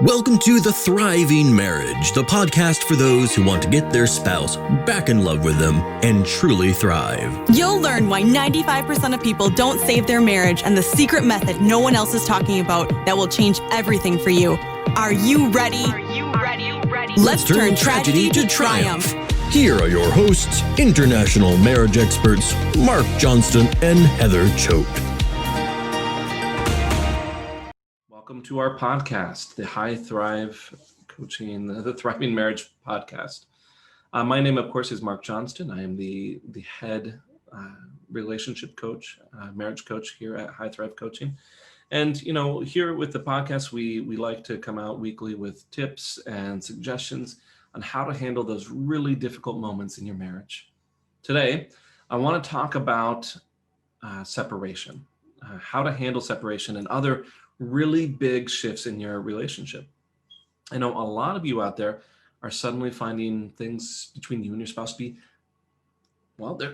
Welcome to The Thriving Marriage, the podcast for those who want to get their spouse back in love with them and truly thrive. You'll learn why 95% of people don't save their marriage and the secret method no one else is talking about that will change everything for you. Are you ready? Let's turn tragedy to triumph. Here are your hosts, international marriage experts Mark Johnston and Heather Choate. Welcome to our podcast, the High Thrive Coaching, the Thriving Marriage podcast. My name, of course, is Mark Johnston. I am the head relationship coach, marriage coach here at High Thrive Coaching. And, here with the podcast, we like to come out weekly with tips and suggestions on how to handle those really difficult moments in your marriage. Today, I want to talk about separation, how to handle separation and other really big shifts in your relationship. I know a lot of you out there are suddenly finding things between you and your spouse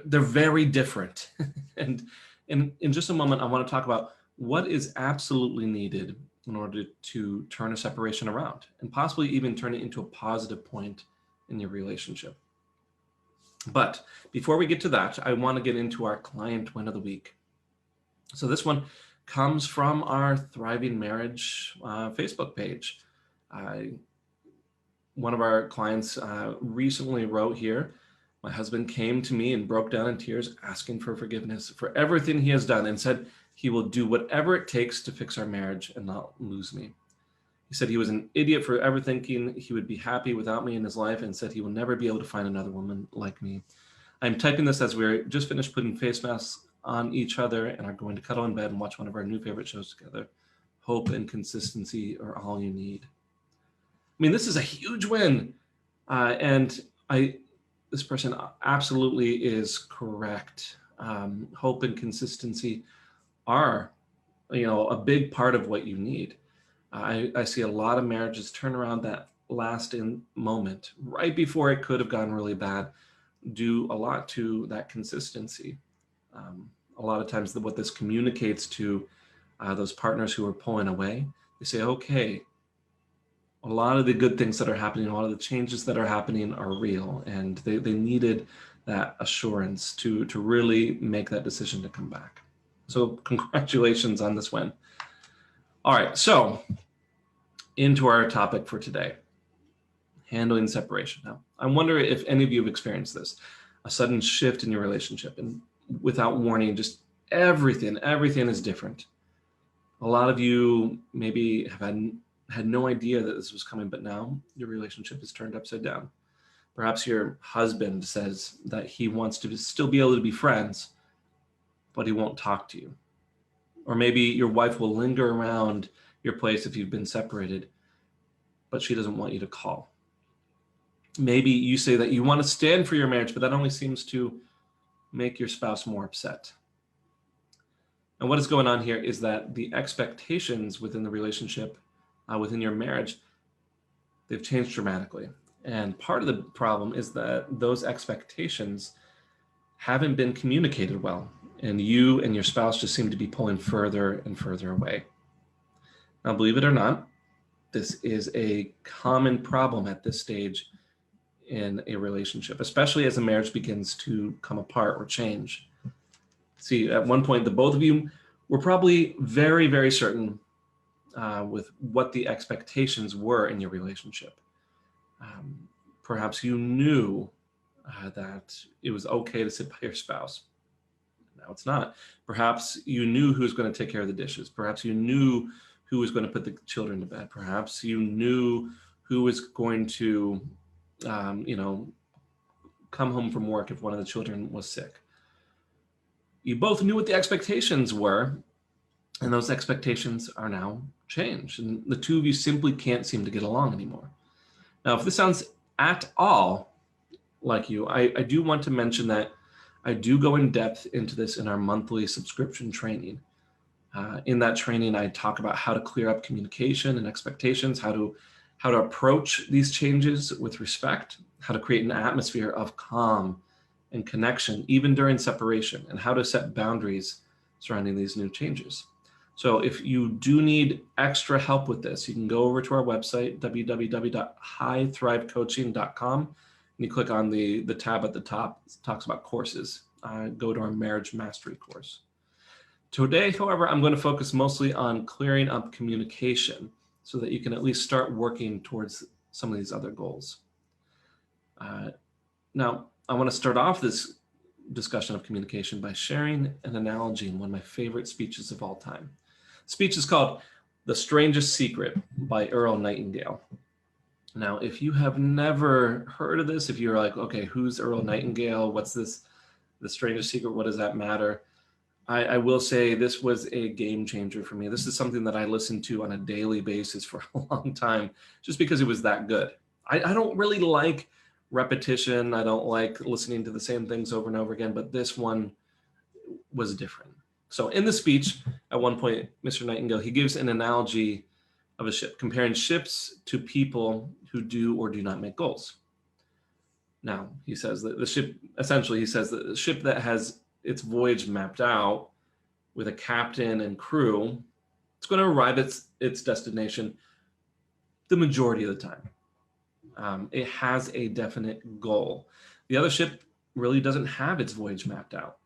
they're very different. And in just a moment, I want to talk about what is absolutely needed in order to turn a separation around and possibly even turn it into a positive point in your relationship. But before we get to that, I want to get into our client win of the week. So this one comes from our Thriving Marriage Facebook page. One of our clients recently wrote here, "My husband came to me and broke down in tears asking for forgiveness for everything he has done and said he will do whatever it takes to fix our marriage and not lose me. He said he was an idiot for ever thinking he would be happy without me in his life and said he will never be able to find another woman like me. I'm typing this as we're just finished putting face masks on each other and are going to cuddle in bed and watch one of our new favorite shows together. Hope and consistency are all you need." I mean, this is a huge win. This person absolutely is correct. Hope and consistency are, a big part of what you need. I see a lot of marriages turn around that last moment right before it could have gone really bad, due a lot to that consistency. A lot of times what this communicates to those partners who are pulling away, they say, okay, a lot of the good things that are happening, a lot of the changes that are happening are real. And they needed that assurance to really make that decision to come back. So congratulations on this win. All right, so into our topic for today, handling separation. Now, I wonder if any of you have experienced this, a sudden shift in your relationship, and without warning, just everything is different. A lot of you maybe have had no idea that this was coming, but now your relationship is turned upside down. Perhaps your husband says that he wants to still be able to be friends, but he won't talk to you. Or maybe your wife will linger around your place if you've been separated, but she doesn't want you to call. Maybe you say that you want to stand for your marriage, but that only seems to make your spouse more upset. And what is going on here is that the expectations within the relationship, within your marriage, they've changed dramatically. And part of the problem is that those expectations haven't been communicated well, and you and your spouse just seem to be pulling further and further away. Now, believe it or not, this is a common problem at this stage in a relationship, especially as a marriage begins to come apart or change. See, at one point, the both of you were probably very, very certain with what the expectations were in your relationship. Perhaps you knew that it was okay to sit by your spouse. Now it's not. Perhaps you knew who was going to take care of the dishes. Perhaps you knew who was going to put the children to bed. Perhaps you knew who was going to come home from work if one of the children was sick. You both knew what the expectations were, and those expectations are now changed. And the two of you simply can't seem to get along anymore. Now, if this sounds at all like you, I do want to mention that I do go in depth into this in our monthly subscription training. In that training, I talk about how to clear up communication and expectations, how to approach these changes with respect, how to create an atmosphere of calm and connection, even during separation, and how to set boundaries surrounding these new changes. So if you do need extra help with this, you can go over to our website, www.highthrivecoaching.com, and you click on the tab at the top. It talks about courses. Go to our marriage mastery course. Today, however, I'm going to focus mostly on clearing up communication so that you can at least start working towards some of these other goals. Now, I want to start off this discussion of communication by sharing an analogy in one of my favorite speeches of all time. The speech is called The Strangest Secret by Earl Nightingale. Now, if you have never heard of this, if you're like, okay, who's Earl Nightingale? What's this, The Strangest Secret? What does that matter? I will say this was a game changer for me. This is something that I listened to on a daily basis for a long time, just because it was that good. I don't really like repetition. I don't like listening to the same things over and over again, but this one was different. So in the speech, at one point, Mr. Nightingale, he gives an analogy of a ship, comparing ships to people who do or do not make goals. Now, he says that the ship that has its voyage mapped out with a captain and crew, it's going to arrive at its destination the majority of the time. It has a definite goal. The other ship really doesn't have its voyage mapped out.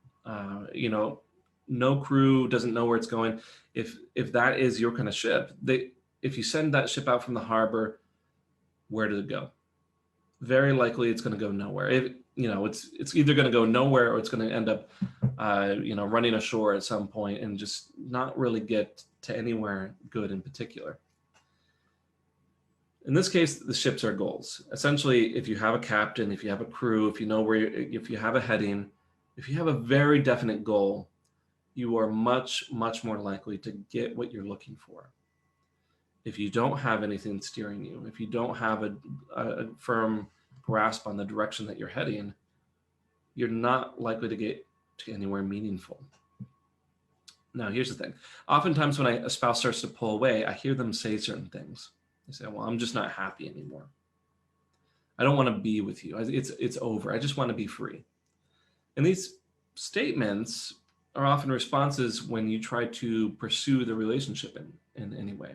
No crew, doesn't know where it's going. If that is your kind of ship, if you send that ship out from the harbor, where did it go? Very likely it's going to go nowhere. It's either going to go nowhere or it's going to end up, running ashore at some point and just not really get to anywhere good in particular. In this case, the ships are goals. Essentially, if you have a captain, if you have a crew, if you know if you have a heading, if you have a very definite goal, you are much, much more likely to get what you're looking for. If you don't have anything steering you, if you don't have a firm grasp on the direction that you're heading, you're not likely to get to anywhere meaningful. Now, here's the thing. Oftentimes when a spouse starts to pull away, I hear them say certain things. They say, well, I'm just not happy anymore. I don't want to be with you. It's over. I just want to be free. And these statements are often responses when you try to pursue the relationship in any way.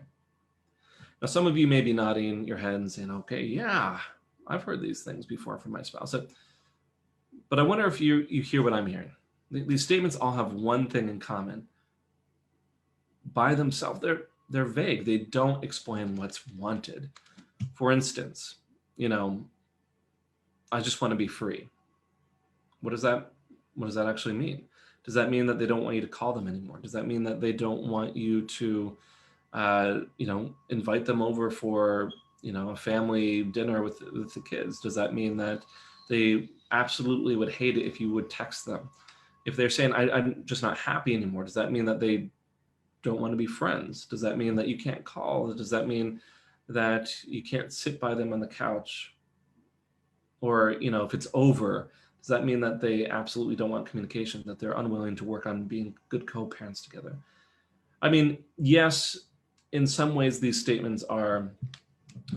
Now, some of you may be nodding your head and saying, okay, yeah, I've heard these things before from my spouse. But I wonder if you hear what I'm hearing. These statements all have one thing in common. By themselves, they're vague. They don't explain what's wanted. For instance, I just want to be free. What does that actually mean? Does that mean that they don't want you to call them anymore? Does that mean that they don't want you to invite them over for, a family dinner with the kids? Does that mean that they absolutely would hate it if you would text them? If they're saying, I'm just not happy anymore, does that mean that they don't want to be friends? Does that mean that you can't call? Does that mean that you can't sit by them on the couch? Or, if it's over, does that mean that they absolutely don't want communication, that they're unwilling to work on being good co-parents together? I mean, yes, in some ways these statements are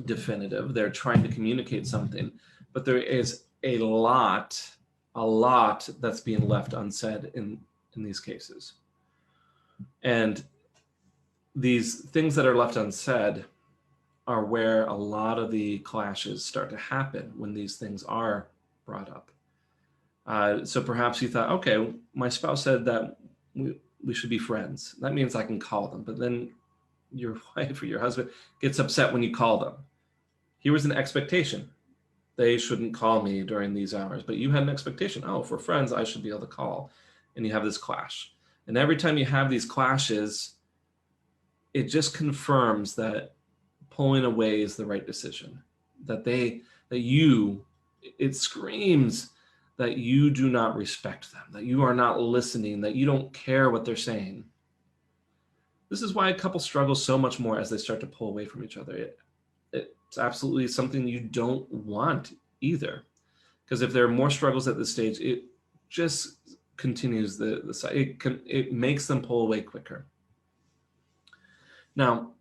definitive. They're trying to communicate something, but there is a lot that's being left unsaid in these cases. And these things that are left unsaid are where a lot of the clashes start to happen when these things are brought up. So perhaps you thought, okay, my spouse said that we should be friends. That means I can call them. But then your wife or your husband gets upset when you call them. Here was an expectation. They shouldn't call me during these hours. But you had an expectation. Oh, for friends, I should be able to call. And you have this clash. And every time you have these clashes, it just confirms that pulling away is the right decision. It screams that you do not respect them, that you are not listening, that you don't care what they're saying. This is why a couple struggles so much more as they start to pull away from each other. It's absolutely something you don't want either. Because if there are more struggles at this stage, it just continues it makes them pull away quicker. Now,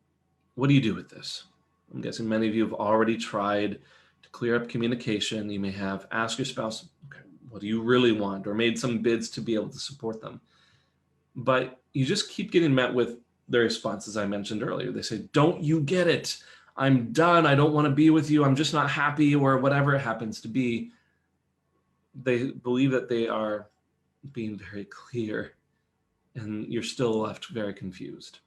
what do you do with this? I'm guessing many of you have already tried to clear up communication. You may have asked your spouse, okay, what do you really want? Or made some bids to be able to support them. But you just keep getting met with their response, as I mentioned earlier, they say, don't you get it? I'm done. I don't want to be with you. I'm just not happy, or whatever it happens to be. They believe that they are being very clear, and you're still left very confused.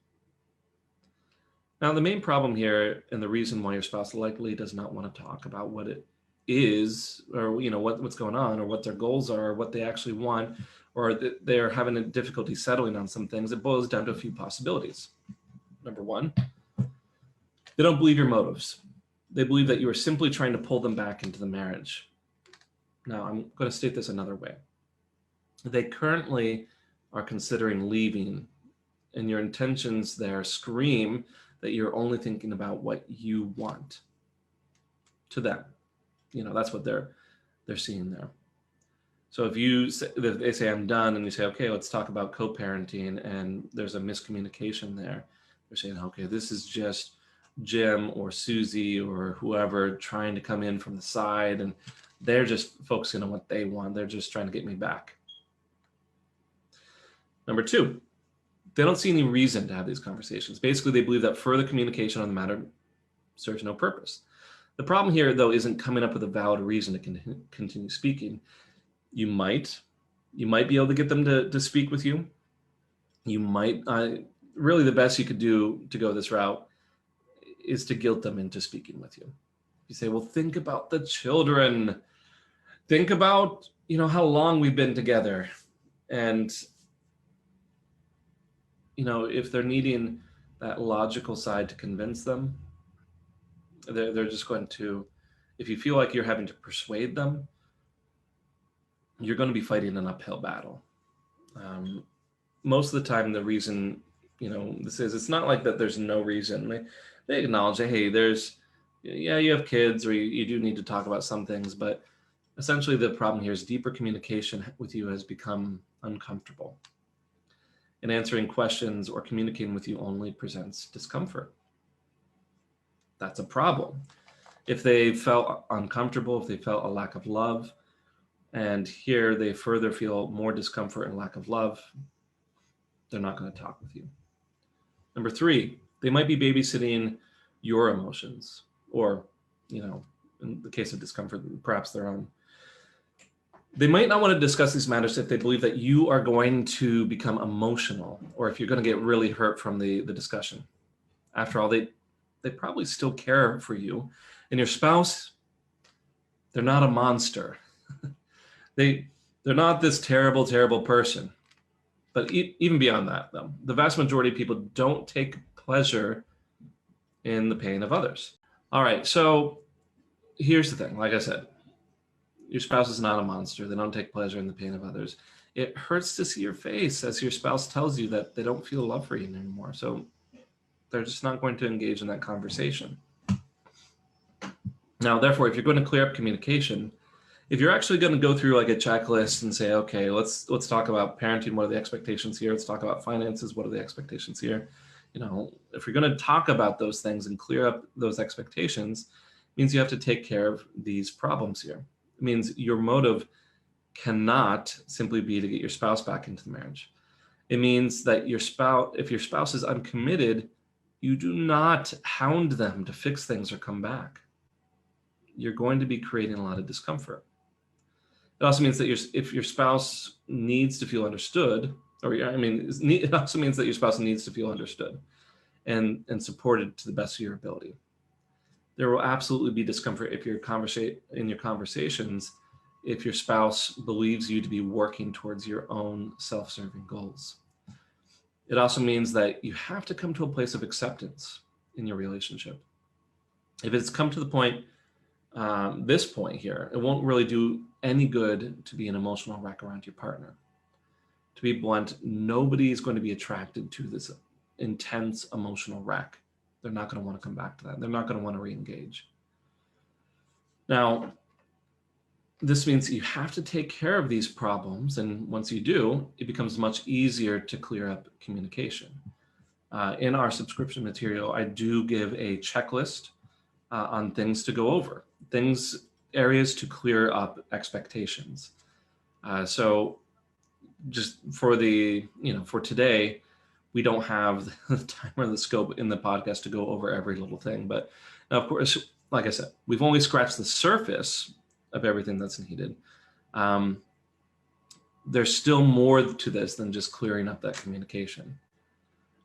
Now, the main problem here, and the reason why your spouse likely does not want to talk about what it is, or what's going on, or what their goals are, or what they actually want, or they're having a difficulty settling on some things, it boils down to a few possibilities. Number one, they don't believe your motives. They believe that you are simply trying to pull them back into the marriage. Now, I'm going to state this another way. They currently are considering leaving, and your intentions there scream that you're only thinking about what you want. To them, that's what they're seeing there. So if they say I'm done, and you say, okay, let's talk about co-parenting, and there's a miscommunication there, they're saying, okay, this is just Jim or Susie or whoever trying to come in from the side, and they're just focusing on what they want. They're just trying to get me back. Number two, they don't see any reason to have these conversations. Basically, they believe that further communication on the matter serves no purpose. The problem here, though, isn't coming up with a valid reason to continue speaking. You might be able to get them to speak with you. You might, really the best you could do to go this route is to guilt them into speaking with you. You say, well, think about the children. Think about, how long we've been together. And, if they're needing that logical side to convince them, they're just going to, if you feel like you're having to persuade them, you're going to be fighting an uphill battle. Most of the time, the reason, this is, it's not like that there's no reason. They acknowledge that, hey, you have kids, or you do need to talk about some things, but essentially the problem here is deeper communication with you has become uncomfortable. And answering questions or communicating with you only presents discomfort. That's a problem. If they felt uncomfortable, if they felt a lack of love, and here they further feel more discomfort and lack of love, they're not going to talk with you. Number three, they might be babysitting your emotions, or, in the case of discomfort, perhaps their own. They might not want to discuss these matters if they believe that you are going to become emotional, or if you're going to get really hurt from the discussion. After all, they probably still care for you. And your spouse, they're not a monster. They're not this terrible, terrible person. But even beyond that, though, the vast majority of people don't take pleasure in the pain of others. All right, so here's the thing. Like I said, your spouse is not a monster. They don't take pleasure in the pain of others. It hurts to see your face as your spouse tells you that they don't feel love for you anymore. So they're just not going to engage in that conversation. Now, therefore, if you're going to clear up communication, if you're actually going to go through like a checklist and say, okay, let's talk about parenting. What are the expectations here? Let's talk about finances. What are the expectations here? If you're going to talk about those things and clear up those expectations, it means you have to take care of these problems here. It means your motive cannot simply be to get your spouse back into the marriage. It means that if your spouse is uncommitted, you do not hound them to fix things or come back. You're going to be creating a lot of discomfort. It also means that if your spouse needs to feel understood, it also means that your spouse needs to feel understood and supported to the best of your ability. There will absolutely be discomfort in your conversations if your spouse believes you to be working towards your own self-serving goals. It also means that you have to come to a place of acceptance in your relationship. If it's come to the point, this point here, it won't really do any good to be an emotional wreck around your partner. To be blunt, nobody is going to be attracted to this intense emotional wreck. They're not going to want to come back to that. They're not going to want to re-engage. Now, this means you have to take care of these problems. And once you do, it becomes much easier to clear up communication. In our subscription material, I do give a checklist on things to go over, areas to clear up expectations. So just for for today, we don't have the time or the scope in the podcast to go over every little thing. But now, of course, like I said, we've only scratched the surface of everything that's needed. There's still more to this than just clearing up that communication.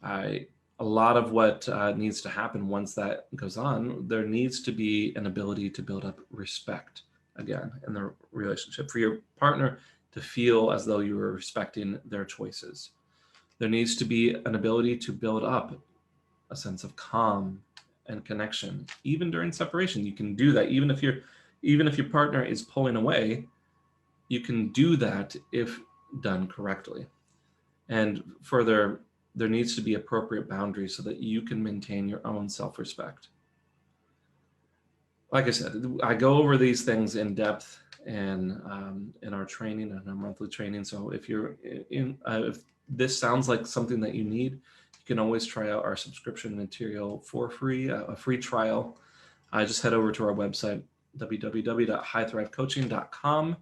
A lot of what needs to happen once that goes on, there needs to be an ability to build up respect again in the relationship, for your partner to feel as though you are respecting their choices. There needs to be an ability to build up a sense of calm and connection, even during separation. You can do that even if your partner is pulling away. You can do that if done correctly. And further, there needs to be appropriate boundaries so that you can maintain your own self-respect. Like I said, I go over these things in depth and in our training and our monthly training. So if if this sounds like something that you need, you can always try out our subscription material for free, a free trial. Just head over to our website, www.highthrivecoaching.com,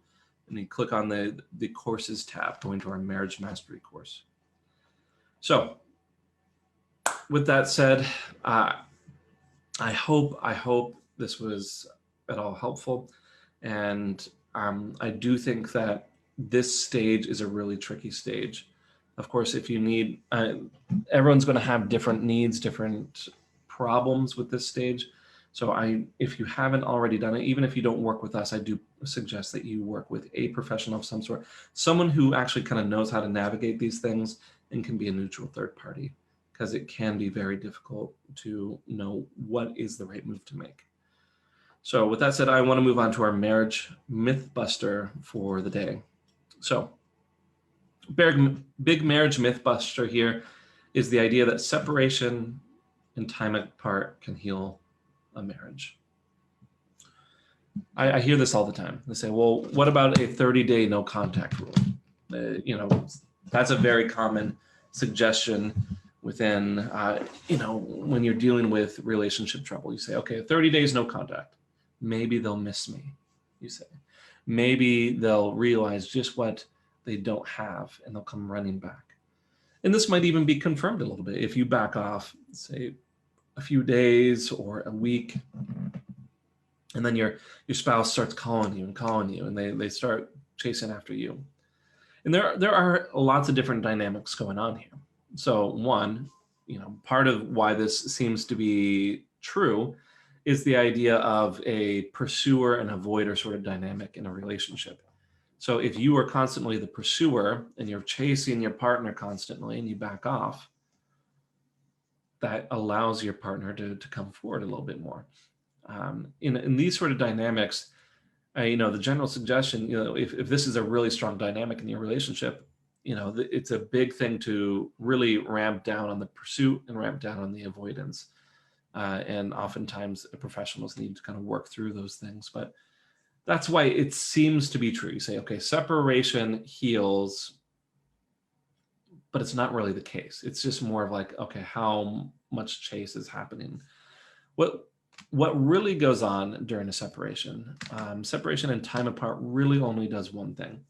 and you click on the courses tab, going to our marriage mastery course. So with that said, I hope this was at all helpful. And I do think that this stage is a really tricky stage. Of course, if you need, everyone's going to have different needs, different problems with this stage. So if you haven't already done it, even if you don't work with us, I do suggest that you work with a professional of some sort, someone who actually kind of knows how to navigate these things and can be a neutral third party, because it can be very difficult to know what is the right move to make. So with that said, I want to move on to our marriage mythbuster for the day. So big marriage mythbuster here is the idea that separation and time apart can heal a marriage. I hear this all the time. They say, well, what about a 30-day no contact rule? That's a very common suggestion within, when you're dealing with relationship trouble. You say, okay, 30 days no contact. Maybe they'll miss me, you say. Maybe they'll realize just what they don't have and they'll come running back. And this might even be confirmed a little bit. If you back off, say, a few days or a week, and then your spouse starts calling you, and they start chasing after you. And there are lots of different dynamics going on here. So one, part of why this seems to be true is the idea of a pursuer and avoider sort of dynamic in a relationship. So if you are constantly the pursuer and you're chasing your partner constantly and you back off, that allows your partner to come forward a little bit more. In these sort of dynamics, the general suggestion, if this is a really strong dynamic in your relationship, it's a big thing to really ramp down on the pursuit and ramp down on the avoidance. And oftentimes professionals need to kind of work through those things. But that's why it seems to be true. You say, okay, separation heals, but it's not really the case. It's just more of like, okay, how much chase is happening? What really goes on during a separation and time apart really only does one thing.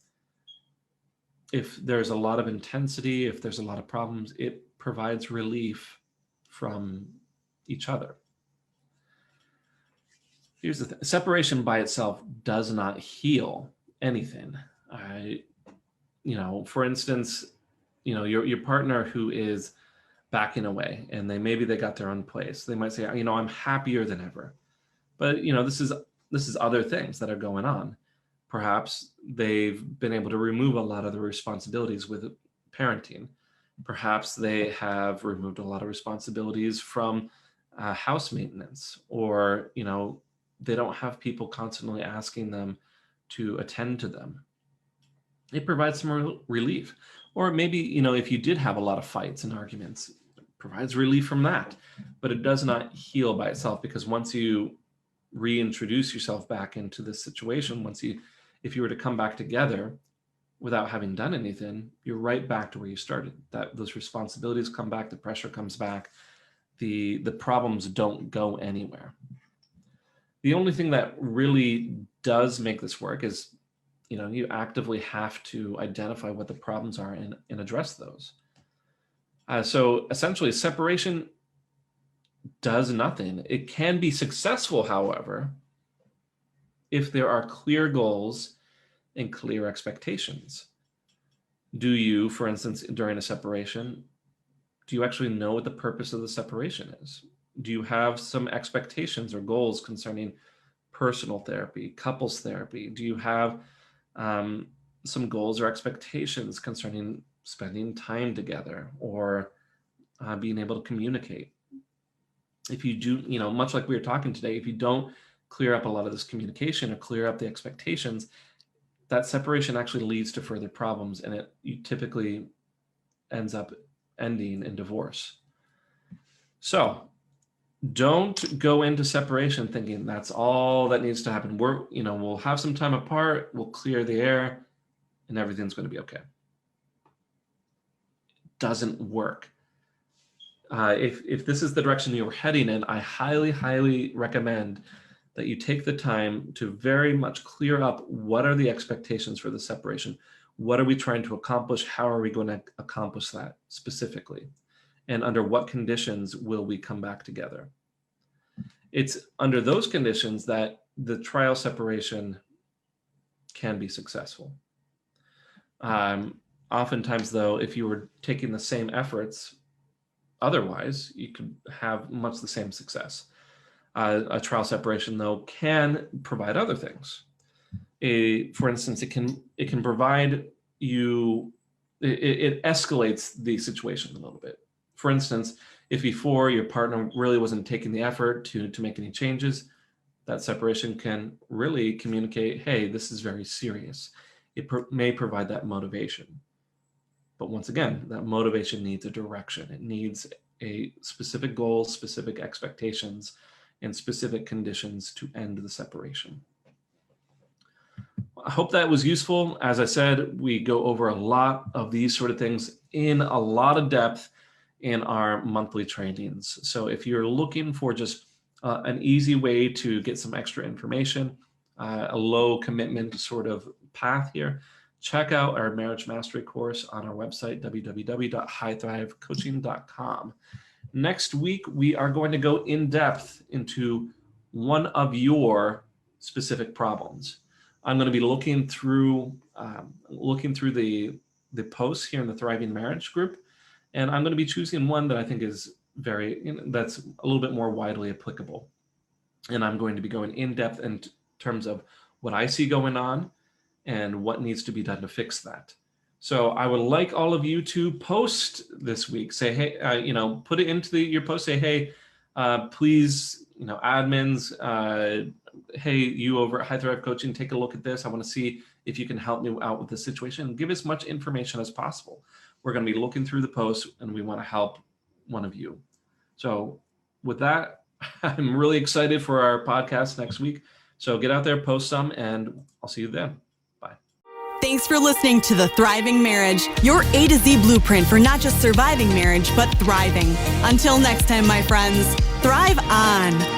If there's a lot of intensity, if there's a lot of problems, it provides relief from each other. Here's the thing. Separation by itself does not heal anything. For instance, your partner who is backing away and maybe they got their own place. They might say, I'm happier than ever. But, this is other things that are going on. Perhaps they've been able to remove a lot of the responsibilities with parenting. Perhaps they have removed a lot of responsibilities from house maintenance, or, they don't have people constantly asking them to attend to them. It provides some relief. Or maybe, if you did have a lot of fights and arguments, it provides relief from that. But it does not heal by itself, because once you reintroduce yourself back into this situation, if you were to come back together without having done anything, you're right back to where you started. Those responsibilities come back, the pressure comes back, the problems don't go anywhere. The only thing that really does make this work is, you actively have to identify what the problems are and address those. So essentially, separation does nothing. It can be successful, however, if there are clear goals and clear expectations. Do you, for instance, during a separation, do you actually know what the purpose of the separation is? Do you have some expectations or goals concerning personal therapy, couples therapy? Do you have some goals or expectations concerning spending time together or being able to communicate? If you do, much like we were talking today, if you don't clear up a lot of this communication or clear up the expectations, that separation actually leads to further problems, and you typically ends up ending in divorce. So don't go into separation thinking that's all that needs to happen. We'll have some time apart, we'll clear the air, and everything's going to be okay. It doesn't work. If this is the direction you're heading in, I highly, highly recommend that you take the time to very much clear up what are the expectations for the separation. What are we trying to accomplish? How are we going to accomplish that specifically? And under what conditions will we come back together? It's under those conditions that the trial separation can be successful. Oftentimes, though, if you were taking the same efforts, otherwise, you could have much the same success. A trial separation, though, can provide other things. For instance, it can provide you, it escalates the situation a little bit. For instance, if before your partner really wasn't taking the effort to make any changes, that separation can really communicate, hey, this is very serious. It may provide that motivation. But once again, that motivation needs a direction. It needs a specific goal, specific expectations, and specific conditions to end the separation. I hope that was useful. As I said, we go over a lot of these sort of things in a lot of depth in our monthly trainings. So if you're looking for just an easy way to get some extra information, a low commitment sort of path here, check out our marriage mastery course on our website, www.highthrivecoaching.com. Next week, we are going to go in depth into one of your specific problems. I'm going to be looking through the posts here in the Thriving Marriage group, and I'm going to be choosing one that I think is that's a little bit more widely applicable. And I'm going to be going in depth in terms of what I see going on and what needs to be done to fix that. So I would like all of you to post this week. Say, hey, put it into your post. Say, hey, please, admins, hey, you over at High Thrive Coaching, take a look at this. I want to see if you can help me out with this situation. Give as much information as possible. We're going to be looking through the posts, and we want to help one of you. So with that, I'm really excited for our podcast next week. So get out there, post some, and I'll see you then. Thanks for listening to The Thriving Marriage, your A to Z blueprint for not just surviving marriage, but thriving. Until next time, my friends, thrive on.